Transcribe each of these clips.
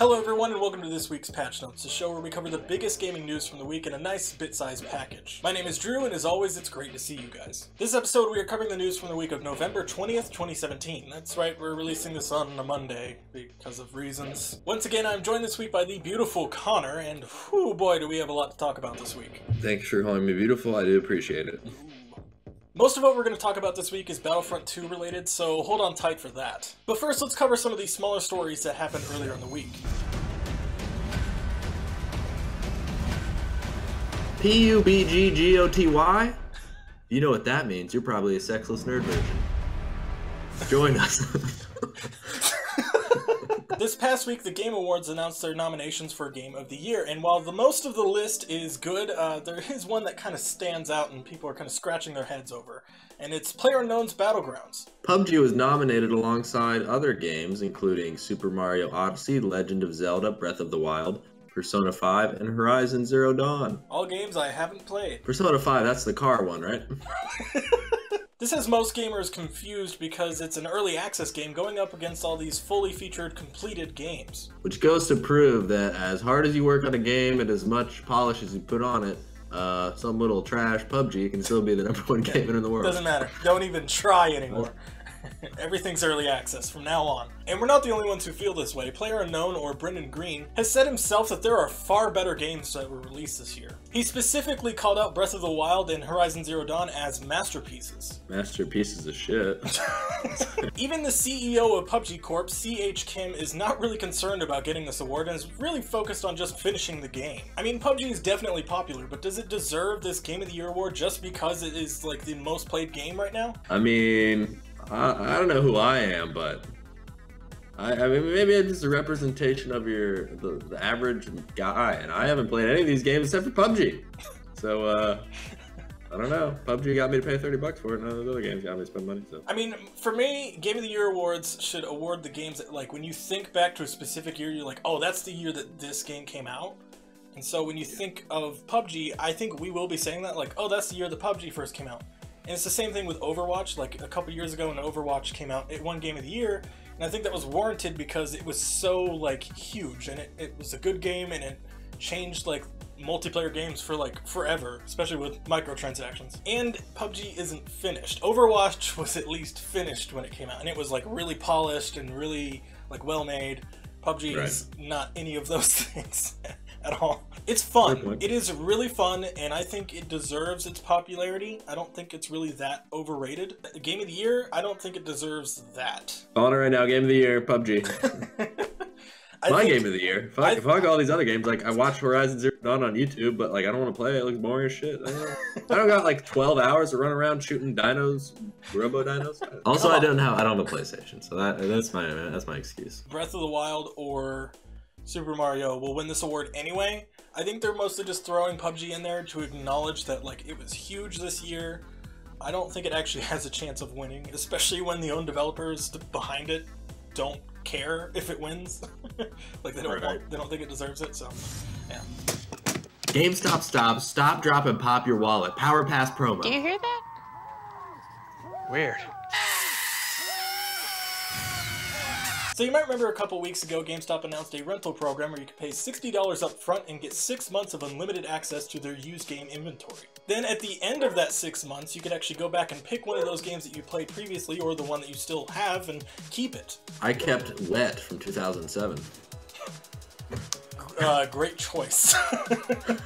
Hello everyone and welcome to this week's Patch Notes, the show where we cover the biggest gaming news from the week in a nice bit-sized package. My name is Drew and as always it's great to see you guys. This episode we are covering the news from the week of November 20th, 2017. That's right, we're releasing this on a Monday because of reasons. Once again I'm joined this week by the beautiful Connor and whoo boy do we have a lot to talk about this week. Thanks for calling me beautiful, I do appreciate it. Most of what we're going to talk about this week is Battlefront II related, so hold on tight for that. But first, let's cover some of these smaller stories that happened earlier in the week. PUBG GOTY? You know what that means. You're probably a sexless nerd version. Join us. This past week, the Game Awards announced their nominations for Game of the Year, and while the most of the list is good, there is one that kind of stands out and people are kind of scratching their heads over, and it's Playerunknown's Battlegrounds. PUBG was nominated alongside other games, including Super Mario Odyssey, Legend of Zelda, Breath of the Wild, Persona 5, and Horizon Zero Dawn. All games I haven't played. Persona 5, that's the car one, right? This has most gamers confused because it's an early access game going up against all these fully featured, completed games. Which goes to prove that as hard as you work on a game and as much polish as you put on it, some little trash PUBG can still be the #1 game in the world. Doesn't matter. Don't even try anymore. Everything's early access from now on. And we're not the only ones who feel this way. Playerunknown, or Brendan Green, has said himself that there are far better games that were released this year. He specifically called out Breath of the Wild and Horizon Zero Dawn as masterpieces. Masterpieces of shit. Even the CEO of PUBG Corp, CH Kim, is not really concerned about getting this award and is really focused on just finishing the game. I mean, PUBG is definitely popular, but does it deserve this Game of the Year award just because it is like the most played game right now? I mean, I don't know who I am, but I mean, maybe I'm just a representation of the average guy, and I haven't played any of these games except for PUBG. So, I don't know. PUBG got me to pay $30 for it, and none of those other games got me to spend money, so. I mean, for me, Game of the Year awards should award the games that, like, when you think back to a specific year, you're like, oh, that's the year that this game came out. And so when you think of PUBG, I think we will be saying that, like, oh, that's the year that PUBG first came out. And it's the same thing with Overwatch. Like, a couple years ago when Overwatch came out, it won Game of the Year, and I think that was warranted because it was so, like, huge, and it was a good game, and it changed, like, multiplayer games for, like, forever, especially with microtransactions. And PUBG isn't finished. Overwatch was at least finished when it came out, and it was, like, really polished and really, like, well-made. PUBG is not any of those things at all. It's fun. It is really fun, and I think it deserves its popularity. I don't think it's really that overrated. Game of the Year, I don't think it deserves that. On it right now, Game of the Year, PUBG. My Game of the Year. Fuck all these other games. Like, I watched Horizon Zero Dawn on YouTube, but, like, I don't want to play it. It looks boring as shit. I don't got, like, 12 hours to run around shooting dinos, robo-dinos. Also, I don't have a PlayStation, so that's my excuse. Breath of the Wild or Super Mario will win this award anyway. I think they're mostly just throwing PUBG in there to acknowledge that, like, it was huge this year. I don't think it actually has a chance of winning, especially when the own developers behind it don't care if it wins. Like, they don't think it deserves it, so yeah. Gamestop stop, drop, and pop your wallet. Power Pass promo. Do you hear that? Weird. So you might remember a couple weeks ago, GameStop announced a rental program where you could pay $60 up front and get 6 months of unlimited access to their used game inventory. Then at the end of that 6 months, you could actually go back and pick one of those games that you played previously or the one that you still have and keep it. I kept Wet from 2007. Great choice.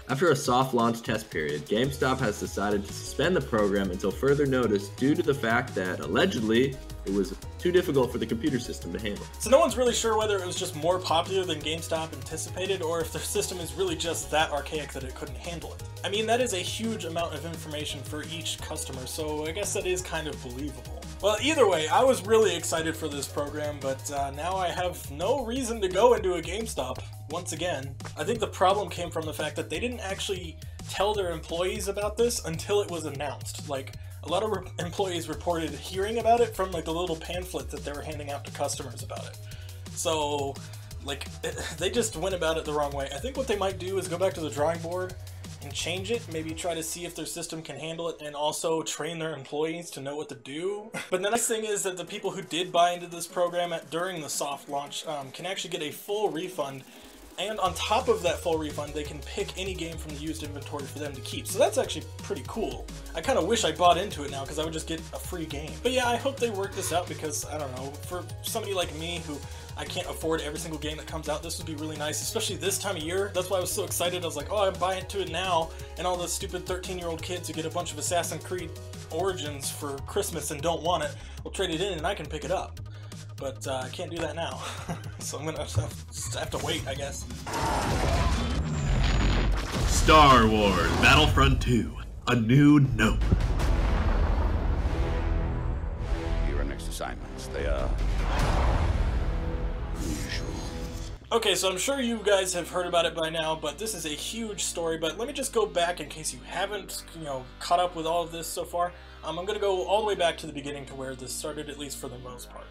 After a soft launch test period, GameStop has decided to suspend the program until further notice due to the fact that, allegedly, it was too difficult for the computer system to handle. So no one's really sure whether it was just more popular than GameStop anticipated or if their system is really just that archaic that it couldn't handle it. I mean, that is a huge amount of information for each customer, so I guess that is kind of believable. Well, either way, I was really excited for this program, but now I have no reason to go into a GameStop once again. I think the problem came from the fact that they didn't actually tell their employees about this until it was announced. Like, a lot of employees reported hearing about it from, like, the little pamphlet that they were handing out to customers about it. So, like, they just went about it the wrong way. I think what they might do is go back to the drawing board and change it, maybe try to see if their system can handle it, and also train their employees to know what to do. But the nice thing is that the people who did buy into this program during the soft launch can actually get a full refund, and on top of that full refund, they can pick any game from the used inventory for them to keep. So that's actually pretty cool. I kind of wish I bought into it now, because I would just get a free game. But yeah, I hope they work this out, because, I don't know, for somebody like me who I can't afford every single game that comes out, this would be really nice, especially this time of year. That's why I was so excited. I was like, oh, I'm buying into it now, and all the stupid 13-year-old kids who get a bunch of Assassin's Creed Origins for Christmas and don't want it will trade it in and I can pick it up. But I can't do that now, so I'm gonna have to wait, I guess. Star Wars Battlefront II, A New Note. Your next assignments, they are unusual. Okay, so I'm sure you guys have heard about it by now, but this is a huge story. But let me just go back in case you haven't, caught up with all of this so far. I'm gonna go all the way back to the beginning to where this started, at least for the most part.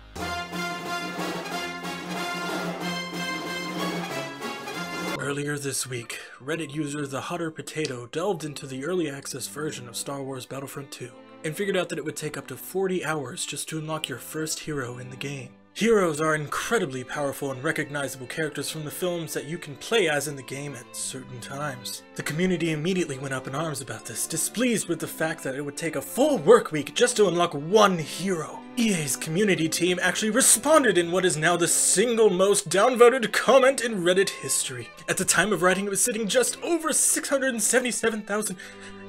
Earlier this week, Reddit user The Hutter Potato delved into the early access version of Star Wars Battlefront II, and figured out that it would take up to 40 hours just to unlock your first hero in the game. Heroes are incredibly powerful and recognizable characters from the films that you can play as in the game at certain times. The community immediately went up in arms about this, displeased with the fact that it would take a full work week just to unlock one hero. EA's community team actually responded in what is now the single most downvoted comment in Reddit history. At the time of writing, it was sitting just over 677,000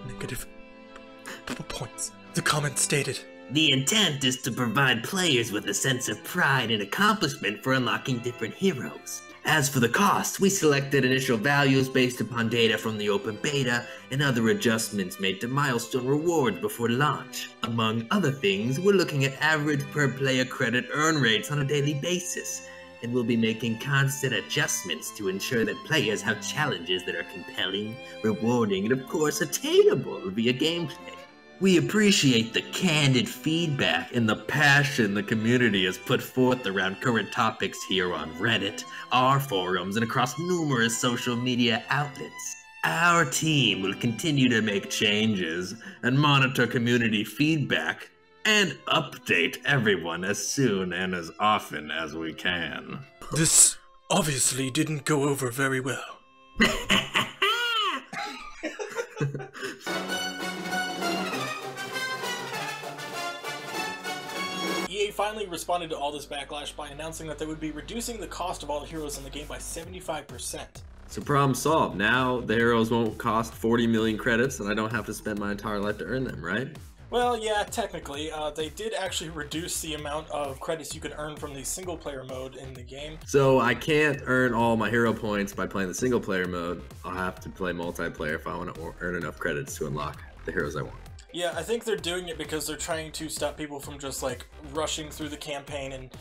negative points. The comment stated, "The intent is to provide players with a sense of pride and accomplishment for unlocking different heroes. As for the cost, we selected initial values based upon data from the open beta and other adjustments made to milestone rewards before launch. Among other things, we're looking at average per player credit earn rates on a daily basis, and we'll be making constant adjustments to ensure that players have challenges that are compelling, rewarding, and of course attainable via gameplay. We appreciate the candid feedback and the passion the community has put forth around current topics here on Reddit, our forums, and across numerous social media outlets. Our team will continue to make changes and monitor community feedback and update everyone as soon and as often as we can." This obviously didn't go over very well. EA finally responded to all this backlash by announcing that they would be reducing the cost of all the heroes in the game by 75%. So problem solved. Now the heroes won't cost 40 million credits and I don't have to spend my entire life to earn them, right? Well, yeah, technically, they did actually reduce the amount of credits you could earn from the single player mode in the game. So I can't earn all my hero points by playing the single player mode. I'll have to play multiplayer if I want to earn enough credits to unlock the heroes I want. Yeah, I think they're doing it because they're trying to stop people from just like rushing through the campaign, and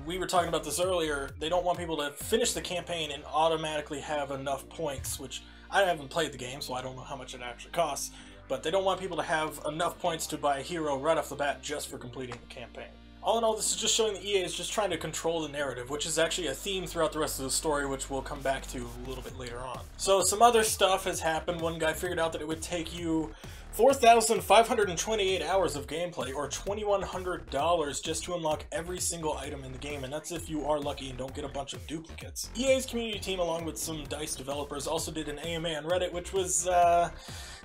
we were talking about this earlier, they don't want people to finish the campaign and automatically have enough points, which I haven't played the game, so I don't know how much it actually costs, but they don't want people to have enough points to buy a hero right off the bat just for completing the campaign. All in all, this is just showing that EA is just trying to control the narrative, which is actually a theme throughout the rest of the story, which we'll come back to a little bit later on. So some other stuff has happened. One guy figured out that it would take you 4,528 hours of gameplay, or $2,100 just to unlock every single item in the game, and that's if you are lucky and don't get a bunch of duplicates. EA's community team, along with some DICE developers, also did an AMA on Reddit, which was,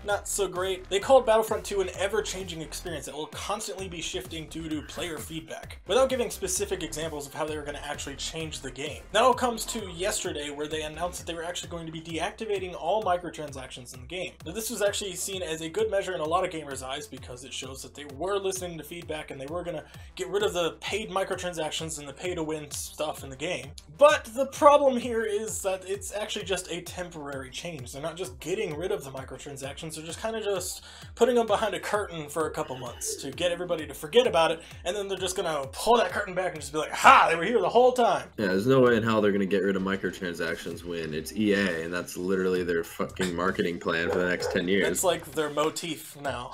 not so great. They called Battlefront 2 an ever-changing experience that will constantly be shifting due to player feedback, without giving specific examples of how they were going to actually change the game. That all comes to yesterday, where they announced that they were actually going to be deactivating all microtransactions in the game. Now, this was actually seen as a good measure in a lot of gamers' eyes, because it shows that they were listening to feedback and they were going to get rid of the paid microtransactions and the pay-to-win stuff in the game. But the problem here is that it's actually just a temporary change. They're not just getting rid of the microtransactions, they're just kind of just putting them behind a curtain for a couple months to get everybody to forget about it, and then they're just gonna pull that curtain back and just be like, ha, they were here the whole time. Yeah, there's no way in hell they're gonna get rid of microtransactions when it's EA, and that's literally their fucking marketing plan for the next 10 years. It's like their motif now.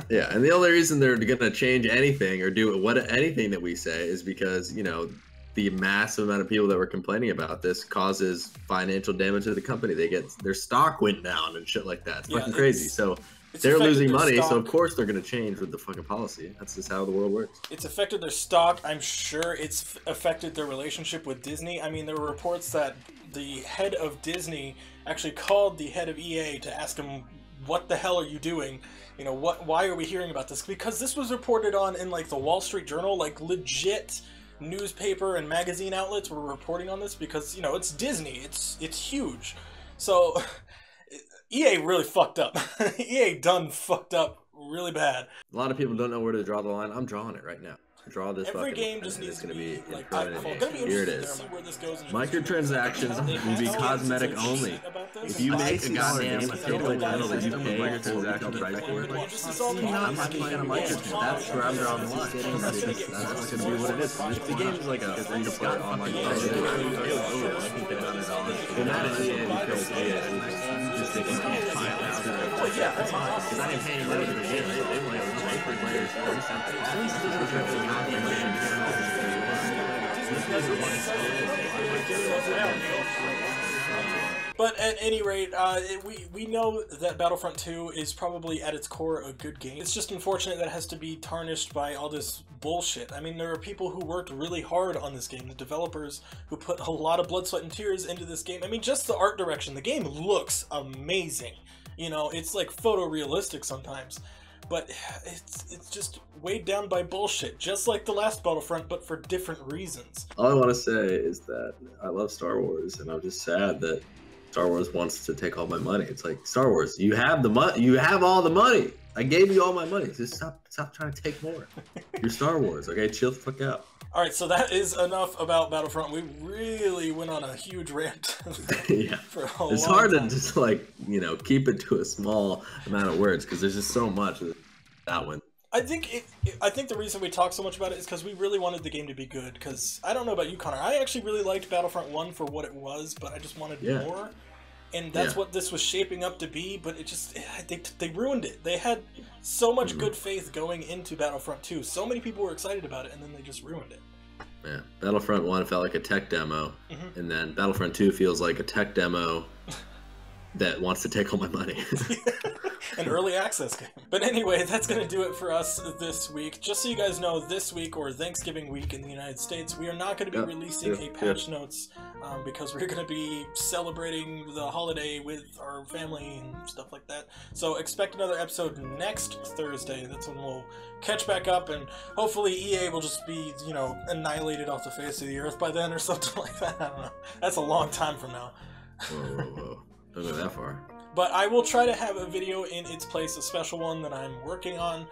Yeah, and the only reason they're gonna change anything or do anything that we say is because, you know, the massive amount of people that were complaining about this causes financial damage to the company. They get their stock went down and shit like that. It's fucking crazy. So they're losing money, so of course they're gonna change with the fucking policy. That's just how the world works. It's affected their stock. I'm sure it's affected their relationship with Disney. I mean, there were reports that the head of Disney actually called the head of EA to ask him, what the hell are you doing? You know, why are we hearing about this? Because this was reported on in like the Wall Street Journal, like legit newspaper and magazine outlets were reporting on this because, you know, it's Disney. It's huge. So EA really fucked up. EA done fucked up really bad. A lot of people don't know where to draw the line. I'm drawing it right now. Draw this. Every game just needs to be like here it is. Microtransactions will be cosmetic only. If you make a goddamn AAA title that you pay microtransaction price for it, I'm not playing a microtransaction. That's where I'm drawing the line. That's going to be what it is. The game is like a free-to-play online game. And that is EA because just they can pay $5,000. Because I didn't pay any money for the game. They only have for players 40 something. But at any rate, we know that Battlefront 2 is probably at its core a good game. It's just unfortunate that it has to be tarnished by all this bullshit. I mean, there are people who worked really hard on this game, the developers who put a lot of blood, sweat, and tears into this game. I mean, just the art direction. The game looks amazing. You know, it's like photorealistic sometimes. But it's just weighed down by bullshit, just like the last Battlefront, but for different reasons. All I want to say is that I love Star Wars, and I'm just sad that Star Wars wants to take all my money. It's like, Star Wars, you have the money. You have all the money. I gave you all my money. Just stop trying to take more. You're Star Wars, okay? Chill the fuck out. All right, so that is enough about Battlefront. We really went on a huge rant. Yeah, it's hard to just like, you know, keep it to a small amount of words because there's just so much of that one. I think the reason we talk so much about it is because we really wanted the game to be good. Because I don't know about you, Connor. I actually really liked Battlefront 1 for what it was, but I just wanted more. And that's what this was shaping up to be, but it just, they ruined it. They had so much good faith going into Battlefront 2. So many people were excited about it, and then they just ruined it. Yeah, Battlefront 1 felt like a tech demo, and then Battlefront 2 feels like a tech demo that wants to take all my money. An early access game. But anyway, that's going to do it for us this week. Just so you guys know, this week, or Thanksgiving week in the United States, we are not going to be releasing a patch notes because we're going to be celebrating the holiday with our family and stuff like that. So expect another episode next Thursday. That's when we'll catch back up, and hopefully EA will just be, you know, annihilated off the face of the earth by then or something like that. I don't know. That's a long time from now. Whoa. Don't go that far. But I will try to have a video in its place, a special one that I'm working on.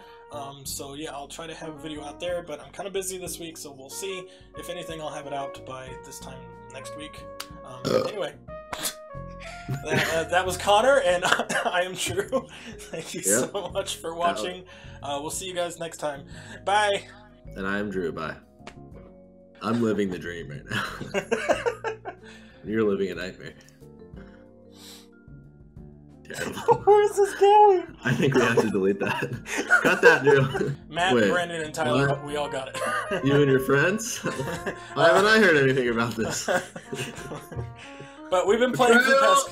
So yeah, I'll try to have a video out there, but I'm kind of busy this week, so we'll see. If anything, I'll have it out by this time next week. Anyway, that was Connor, and I am Drew. Thank you so much for watching. We'll see you guys next time. Bye! And I am Drew, bye. I'm living the dream right now. You're living a nightmare. Terrible. Where's this going? I think we have to delete that. Cut that, Drew. Matt, Brandon, and Tyler, we all got it. You and your friends? Why haven't I heard anything about this? But we've been playing for the past...